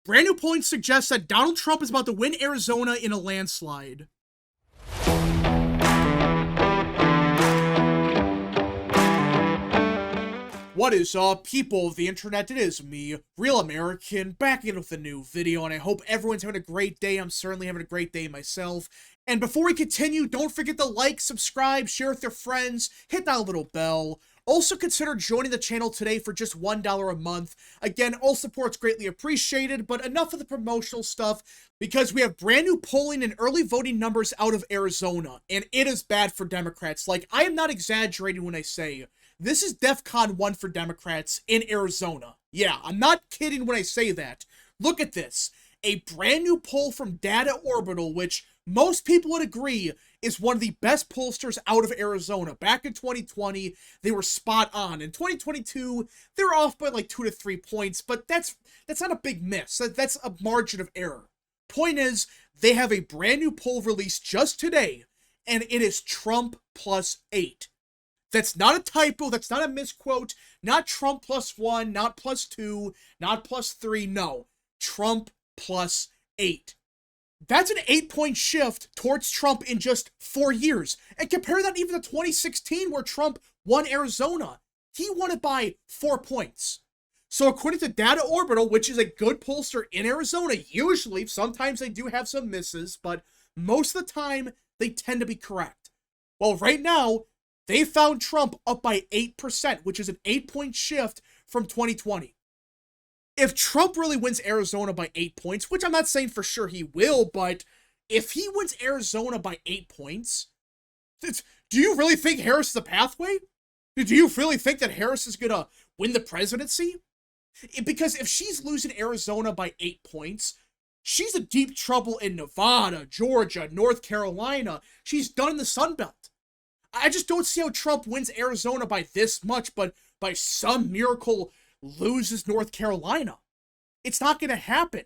Brand new polling suggests that Donald Trump is about to win Arizona in a landslide. What is up, people of the internet? It is me, Real American, back again with a new video, and I hope everyone's having a great day. I'm certainly having a great day myself. And before we continue, don't forget to like, subscribe, share with your friends, hit that little bell. Also consider joining the channel today for just $1 a month. Again, all support's greatly appreciated, but enough of the promotional stuff, because we have brand new polling and early voting numbers out of Arizona, and it is bad for Democrats. Like, I am not exaggerating when I say this is DEFCON 1 for Democrats in Arizona. Yeah, I'm not kidding when I say that. Look at this. A brand new poll from Data Orbital, which most people would agree is one of the best pollsters out of Arizona. Back in 2020, they were spot on. In 2022, they were off by like 2 to 3 points, but that's not a big miss. That's a margin of error. Point is, they have a brand new poll released just today, and it is Trump +8. That's not a typo, that's not a misquote, not Trump +1, not +2, not +3, no. Trump +8. That's an 8-point shift towards Trump in just 4 years. And compare that even to 2016, where Trump won Arizona. He won it by 4 points. So according to Data Orbital, which is a good pollster in Arizona, usually, sometimes they do have some misses, but most of the time, they tend to be correct. Well, right now, they found Trump up by 8%, which is an 8-point shift from 2020. If Trump really wins Arizona by 8 points, which I'm not saying for sure he will, but if he wins Arizona by 8 points, do you really think Harris is the pathway? Do you really think that Harris is going to win the presidency? Because if she's losing Arizona by 8 points, she's in deep trouble in Nevada, Georgia, North Carolina. She's done in the Sun Belt. I just don't see how Trump wins Arizona by this much, but by some miracle loses North Carolina. It's not going to happen.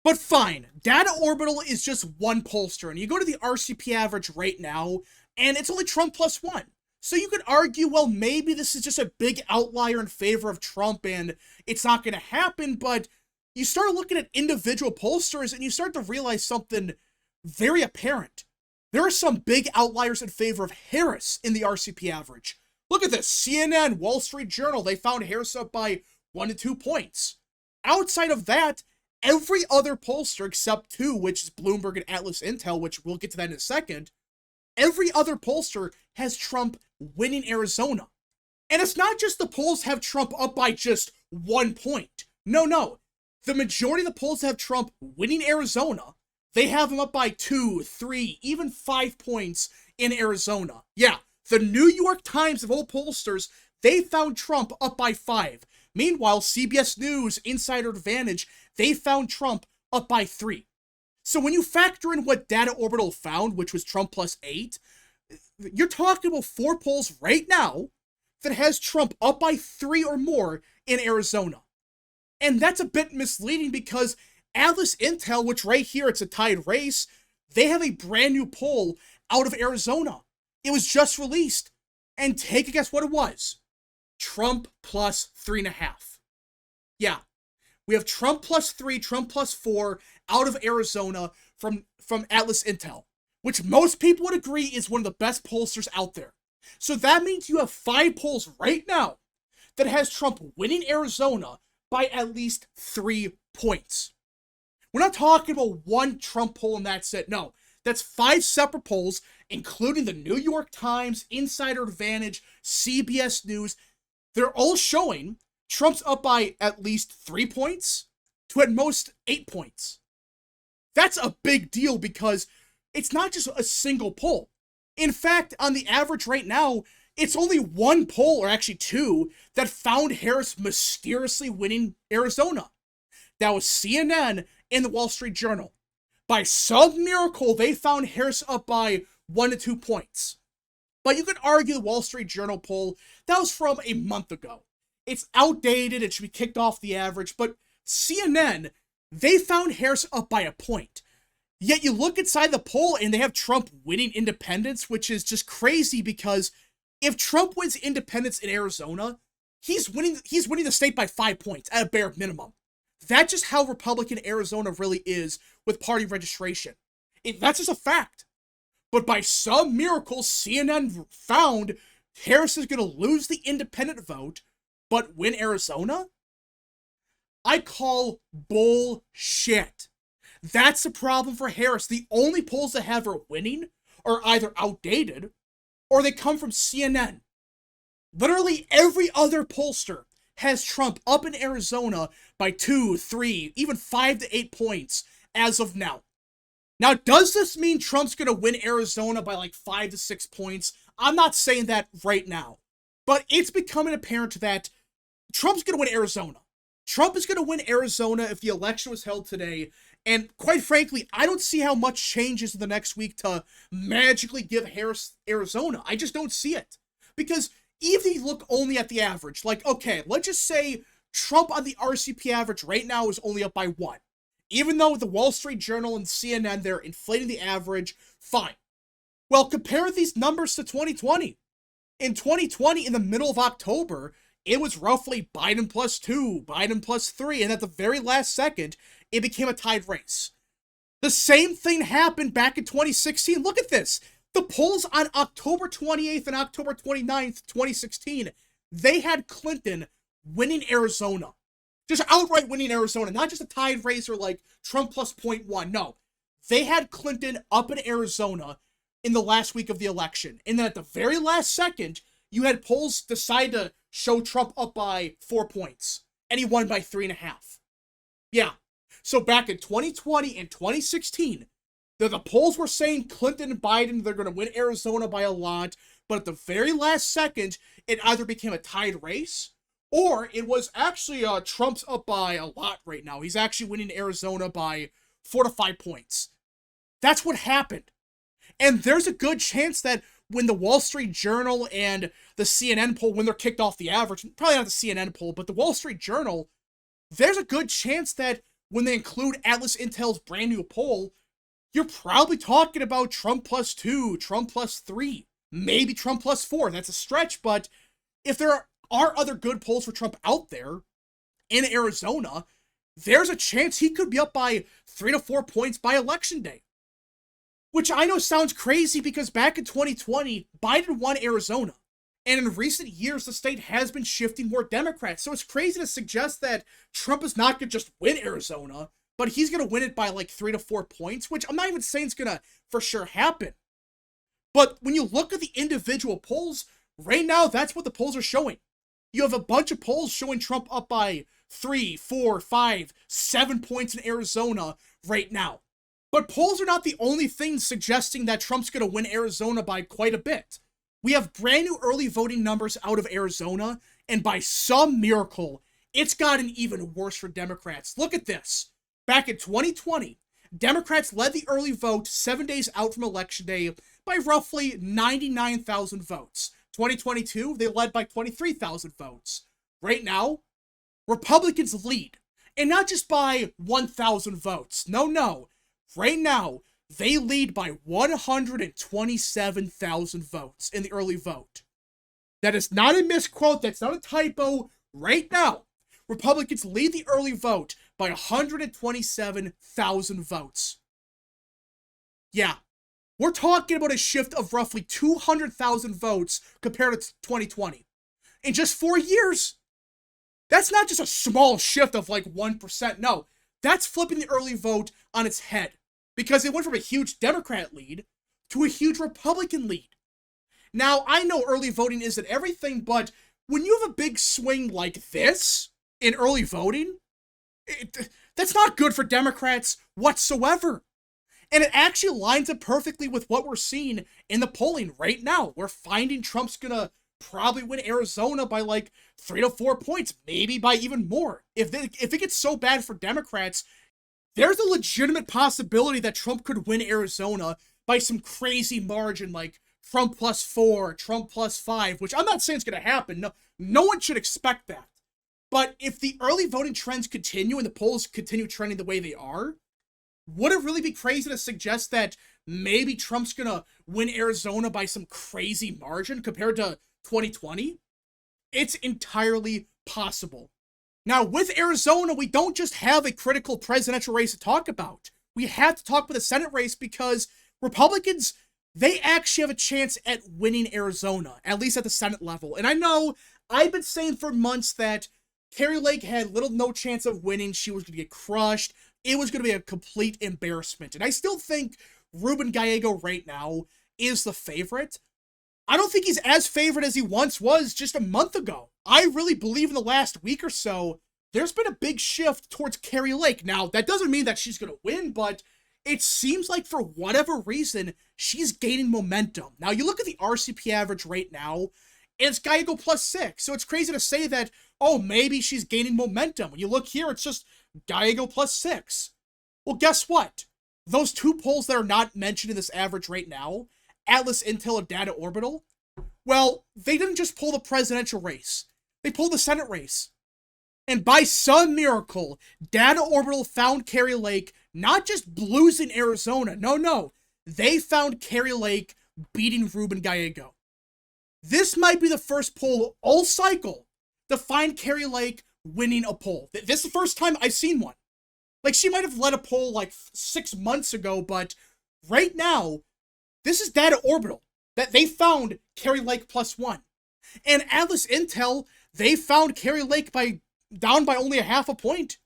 But fine, Data Orbital is just one pollster, and you go to the RCP average right now, and it's only Trump +1. So you could argue, well, maybe this is just a big outlier in favor of Trump, and it's not going to happen, but you start looking at individual pollsters, and you start to realize something very apparent. There are some big outliers in favor of Harris in the RCP average. Look at this. CNN, Wall Street Journal, they found Harris up by 1 to 2 points. Outside of that, every other pollster except 2, which is Bloomberg and Atlas Intel, which we'll get to that in a second, every other pollster has Trump winning Arizona. And it's not just the polls have Trump up by just 1 point. No. The majority of the polls have Trump winning Arizona. They have him up by 2, 3, even 5 points in Arizona. Yeah, the New York Times of all pollsters, they found Trump up by 5. Meanwhile, CBS News, Insider Advantage, they found Trump up by 3. So when you factor in what Data Orbital found, which was Trump +8, you're talking about 4 polls right now that has Trump up by 3 or more in Arizona. And that's a bit misleading because Atlas Intel, which right here, it's a tied race, they have a brand new poll out of Arizona. It was just released. And take a guess what it was. Trump +3.5. Yeah. We have Trump +3, Trump +4 out of Arizona from Atlas Intel, which most people would agree is one of the best pollsters out there. So that means you have 5 polls right now that has Trump winning Arizona by at least 3 points. We're not talking about one Trump poll and that's it. No, that's 5 separate polls, including the New York Times, Insider Advantage, CBS News. They're all showing Trump's up by at least 3 points to at most 8 points. That's a big deal because it's not just a single poll. In fact, on the average right now, it's only 1 poll, or actually 2, that found Harris mysteriously winning Arizona. That was CNN and the Wall Street Journal. By some miracle, they found Harris up by 1 to 2 points. But you could argue the Wall Street Journal poll, that was from a month ago. It's outdated, it should be kicked off the average, but CNN, they found Harris up by a point. Yet you look inside the poll and they have Trump winning independents, which is just crazy because if Trump wins independents in Arizona, he's winning the state by 5 points at a bare minimum. That's just how Republican Arizona really is with party registration. That's just a fact. But by some miracle, CNN found Harris is going to lose the independent vote, but win Arizona? I call bullshit. That's the problem for Harris. The only polls that have her winning are either outdated or they come from CNN. Literally every other pollster has Trump up in Arizona by 2, 3, even 5 to 8 points as of now. Now, does this mean Trump's going to win Arizona by like 5 to 6 points? I'm not saying that right now. But it's becoming apparent that Trump's going to win Arizona. Trump is going to win Arizona if the election was held today. And quite frankly, I don't see how much changes in the next week to magically give Harris Arizona. I just don't see it. Because even if you look only at the average, like, okay, let's just say Trump on the RCP average right now is only up by 1. Even though the Wall Street Journal and CNN, they're inflating the average, fine. Well, compare these numbers to 2020. In 2020, in the middle of October, it was roughly Biden plus 2, Biden plus 3, and at the very last second, it became a tied race. The same thing happened back in 2016. Look at this. The polls on October 28th and October 29th, 2016, they had Clinton winning Arizona. Just outright winning Arizona, not just a tied race or like Trump plus 0.1. No, they had Clinton up in Arizona in the last week of the election. And then at the very last second, you had polls decide to show Trump up by 4 points. And he won by 3.5. Yeah. So back in 2020 and 2016, the polls were saying Clinton and Biden, they're going to win Arizona by a lot. But at the very last second, it either became a tied race, or it was actually Trump's up by a lot right now. He's actually winning Arizona by 4 to 5 points. That's what happened. And there's a good chance that when the Wall Street Journal and the CNN poll, when they're kicked off the average, probably not the CNN poll, but the Wall Street Journal, there's a good chance that when they include Atlas Intel's brand new poll, you're probably talking about Trump plus 2, Trump plus 3, maybe Trump plus 4. That's a stretch, but if there are other good polls for Trump out there in Arizona, there's a chance he could be up by 3 to 4 points by election day. Which I know sounds crazy because back in 2020, Biden won Arizona. And in recent years, the state has been shifting more Democrats. So it's crazy to suggest that Trump is not going to just win Arizona, but he's going to win it by like 3 to 4 points, which I'm not even saying is going to for sure happen. But when you look at the individual polls, right now, that's what the polls are showing. You have a bunch of polls showing Trump up by 3, 4, 5, 7 points in Arizona right now. But polls are not the only things suggesting that Trump's going to win Arizona by quite a bit. We have brand new early voting numbers out of Arizona, and by some miracle, it's gotten even worse for Democrats. Look at this. Back in 2020, Democrats led the early vote 7 days out from Election Day by roughly 99,000 votes. 2022, they led by 23,000 votes. Right now, Republicans lead. And not just by 1,000 votes. No. Right now, they lead by 127,000 votes in the early vote. That is not a misquote. That's not a typo. Right now, Republicans lead the early vote by 127,000 votes. Yeah, we're talking about a shift of roughly 200,000 votes compared to 2020. In just 4 years. That's not just a small shift of like 1%. No, that's flipping the early vote on its head. Because it went from a huge Democrat lead to a huge Republican lead. Now, I know early voting isn't everything, but when you have a big swing like this in early voting, that's not good for Democrats whatsoever. And it actually lines up perfectly with what we're seeing in the polling right now. We're finding Trump's gonna probably win Arizona by like 3 to 4 points, maybe by even more. If it gets so bad for Democrats, there's a legitimate possibility that Trump could win Arizona by some crazy margin like Trump plus 4, Trump plus 5, which I'm not saying is going to happen. No one should expect that. But if the early voting trends continue and the polls continue trending the way they are, would it really be crazy to suggest that maybe Trump's going to win Arizona by some crazy margin compared to 2020? It's entirely possible. Now, with Arizona, we don't just have a critical presidential race to talk about. We have to talk about the Senate race because Republicans, they actually have a chance at winning Arizona, at least at the Senate level. And I know I've been saying for months that Kari Lake had little no chance of winning. She was going to get crushed. It was going to be a complete embarrassment. And I still think Ruben Gallego right now is the favorite. I don't think he's as favored as he once was just a month ago. I really believe in the last week or so, there's been a big shift towards Kari Lake. Now, that doesn't mean that she's going to win, but it seems like for whatever reason, she's gaining momentum. Now, you look at the RCP average right now, and it's Gallego +6. So it's crazy to say that, oh, maybe she's gaining momentum. When you look here, it's just Gallego +6. Well, guess what? Those two polls that are not mentioned in this average right now, Atlas Intel and Data Orbital, well, they didn't just pull the presidential race. They pulled the Senate race. And by some miracle, Data Orbital found Kari Lake not just losing Arizona. No. They found Kari Lake beating Ruben Gallego. This might be the first poll all cycle to find Kari Lake winning a poll. This is the first time I've seen one. Like, she might have led a poll like 6 months ago, but right now, this is Data Orbital, that they found Kari Lake +1. And Atlas Intel, they found Kari Lake down by only a half a point.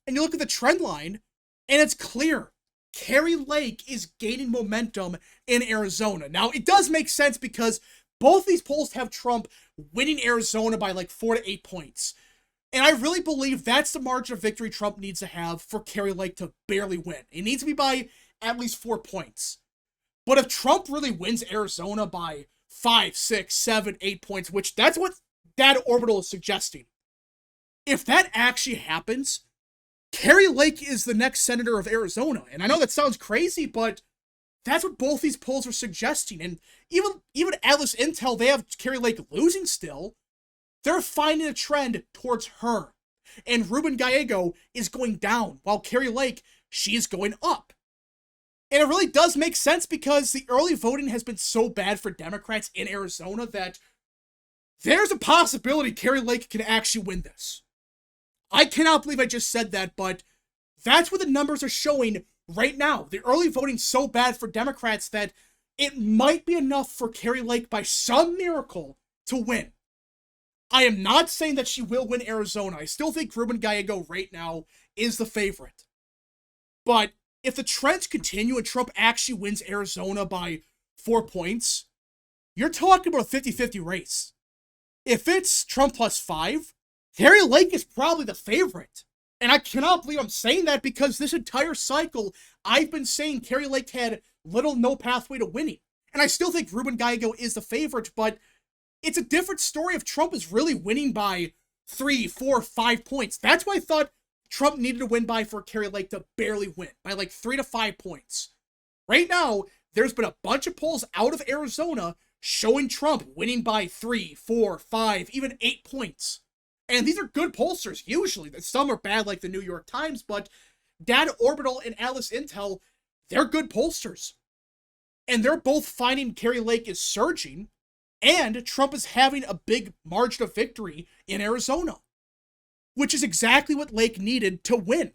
And you look at the trend line, and it's clear. Kari Lake is gaining momentum in Arizona. Now, it does make sense because both these polls have Trump winning Arizona by like 4 to 8 points. And I really believe that's the margin of victory Trump needs to have for Kari Lake to barely win. It needs to be by at least 4 points. But if Trump really wins Arizona by 5, 6, 7, 8 points, which that's what Data Orbital is suggesting, if that actually happens, Kari Lake is the next senator of Arizona. And I know that sounds crazy, but that's what both these polls are suggesting. And even Atlas Intel, they have Kari Lake losing still. They're finding a trend towards her. And Ruben Gallego is going down, while Kari Lake, she is going up. And it really does make sense because the early voting has been so bad for Democrats in Arizona that there's a possibility Kari Lake can actually win this. I cannot believe I just said that, but that's what the numbers are showing right now. The early voting's so bad for Democrats that it might be enough for Kari Lake by some miracle to win. I am not saying that she will win Arizona. I still think Ruben Gallego right now is the favorite. But if the trends continue and Trump actually wins Arizona by 4 points, you're talking about a 50-50 race. If it's Trump +5, Kari Lake is probably the favorite. And I cannot believe I'm saying that because this entire cycle, I've been saying Kari Lake had little no pathway to winning. And I still think Ruben Gallego is the favorite, but it's a different story if Trump is really winning by 3, 4, 5 points. That's why I thought Trump needed to win by for Kari Lake to barely win, by like 3 to 5 points. Right now, there's been a bunch of polls out of Arizona showing Trump winning by 3, 4, 5, even 8 points. And these are good pollsters, usually. Some are bad, like the New York Times, but Data Orbital and Atlas Intel, they're good pollsters. And they're both finding Kari Lake is surging, and Trump is having a big margin of victory in Arizona, which is exactly what Lake needed to win.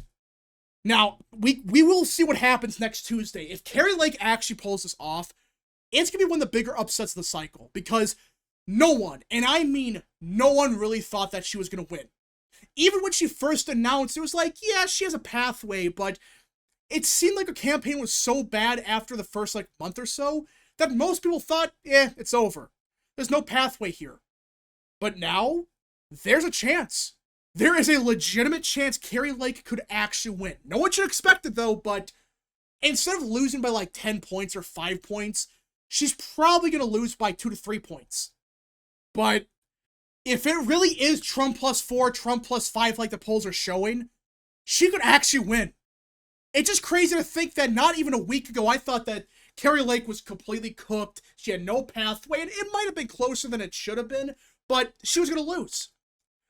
Now, we will see what happens next Tuesday. If Kari Lake actually pulls this off, it's going to be one of the bigger upsets of the cycle, because no one, and I mean no one, really thought that she was going to win. Even when she first announced, it was like, yeah, she has a pathway, but it seemed like her campaign was so bad after the first month or so that most people thought, it's over. There's no pathway here. But now, there's a chance. There is a legitimate chance Kari Lake could actually win. No one should expect it though, but instead of losing by like 10 points or 5 points, she's probably going to lose by 2 to 3 points. But if it really is Trump +4, Trump +5 like the polls are showing, she could actually win. It's just crazy to think that not even a week ago, I thought that Kari Lake was completely cooked. She had no pathway, and it might have been closer than it should have been, but she was going to lose.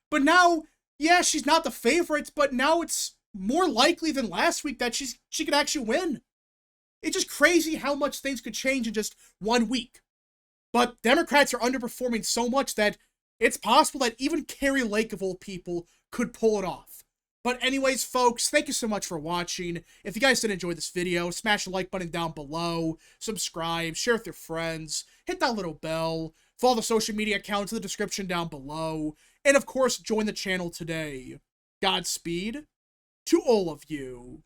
But now, yeah, she's not the favorite, but now it's more likely than last week that she could actually win. It's just crazy how much things could change in just 1 week. But Democrats are underperforming so much that It's possible that even Carrie Lake, of all people, could pull it off. But anyways, folks, thank you so much for watching. If you guys did enjoy this video, smash the like button down below, subscribe, share with your friends, hit that little bell, follow the social media accounts in the description down below, and of course, join the channel today. Godspeed to all of you.